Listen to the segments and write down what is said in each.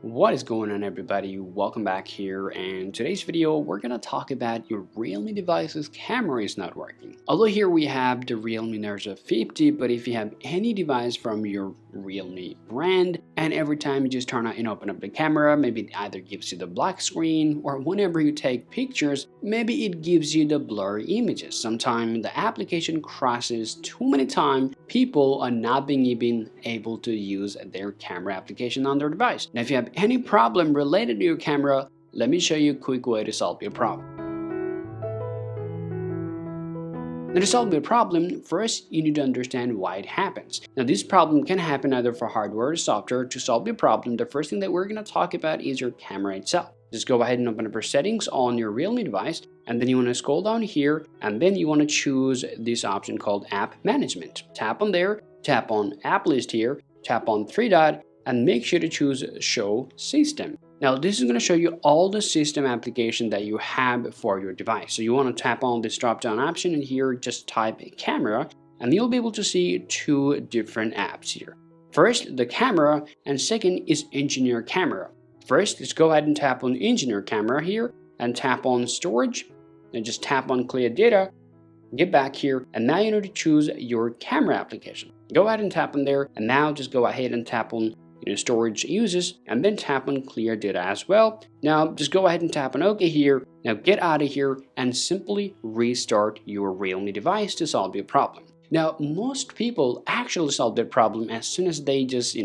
What is going on, everybody? Welcome back here, and today's video we're gonna talk about your Realme device's camera is not working. Although here we have the Realme Narzo 50, but if you have any device from your Realme brand and every time you just turn on and open up the camera, maybe it either gives you the black screen, or whenever you take pictures, maybe it gives you the blurry images. Sometimes the application crashes too many times, people are not being even able to use their camera application on their device. Now if you have any problem related to your camera, let me show you a quick way to solve your problem. Now, to solve your problem, first you need to understand why it happens. Now, this problem can happen either for hardware or software. To solve your problem, the first thing that we're going to talk about is your camera itself. Just go ahead and open up your settings on your Realme device, and then you want to scroll down here, and then you want to choose this option called App Management. Tap on there, tap on App List here, tap on three dot, and make sure to choose Show System. Now this is going to show you all the system application that you have for your device. So you want to tap on this drop down option, and here just type camera, and you'll be able to see two different apps here. First, the camera, and second is engineer camera. First, let's go ahead and tap on engineer camera here and tap on storage, and just tap on clear data. Get back here, and now you need to choose your camera application. Go ahead and tap on there, and now just go ahead and tap on storage uses, and then tap on clear data as well. Now just go ahead and tap on OK here. Now get out of here and simply restart your Realme device to solve your problem. Now most people actually solve their problem as soon as they just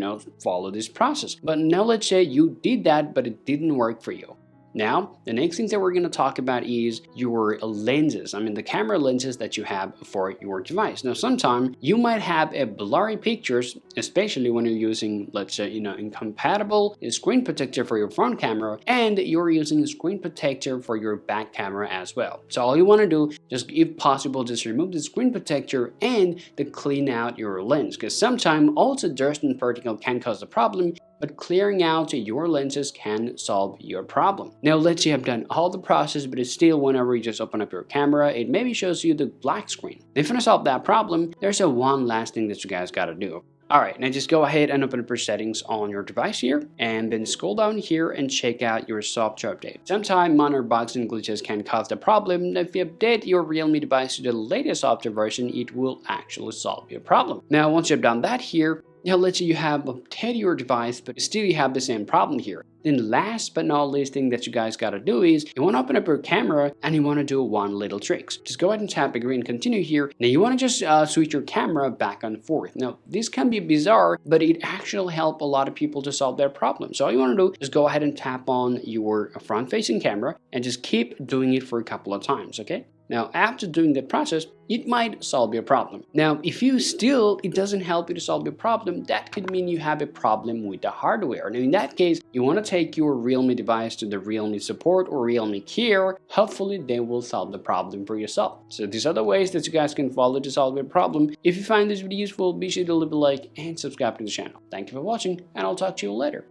follow this process. But now let's say you did that but it didn't work for you. Now, the next thing that we're going to talk about is your lenses. I mean, the camera lenses that you have for your device. Now, sometimes you might have a blurry pictures, especially when you're using, let's say, incompatible screen protector for your front camera, and you're using a screen protector for your back camera as well. So all you want to do, just if possible, just remove the screen protector and clean out your lens, because sometimes also dust and particle can cause a problem, but clearing out your lenses can solve your problem. Now let's say you have done all the process, but it's still whenever you just open up your camera, it maybe shows you the black screen. If you want to solve that problem, there's one last thing that you guys got to do. Alright, now just go ahead and open up your settings on your device here, and then scroll down here and check out your software update. Sometimes minor bugs and glitches can cause the problem. If you update your Realme device to the latest software version, it will actually solve your problem. Now once you've done that here, now let's say you have updated your device, but still you have the same problem here. Then last but not least thing that you guys gotta do is you want to open up your camera and you want to do one little trick. Just go ahead and tap agree and continue here. Now you want to just switch your camera back and forth. Now this can be bizarre, but it actually helps a lot of people to solve their problem. So all you want to do is go ahead and tap on your front facing camera and just keep doing it for a couple of times, okay? Now, after doing that process, it might solve your problem. Now, if it doesn't help you to solve your problem, that could mean you have a problem with the hardware. Now, in that case, you want to take your Realme device to the Realme support or Realme care. Hopefully, they will solve the problem for yourself. So these are the ways that you guys can follow to solve your problem. If you find this video useful, be sure to leave a like and subscribe to the channel. Thank you for watching, and I'll talk to you later.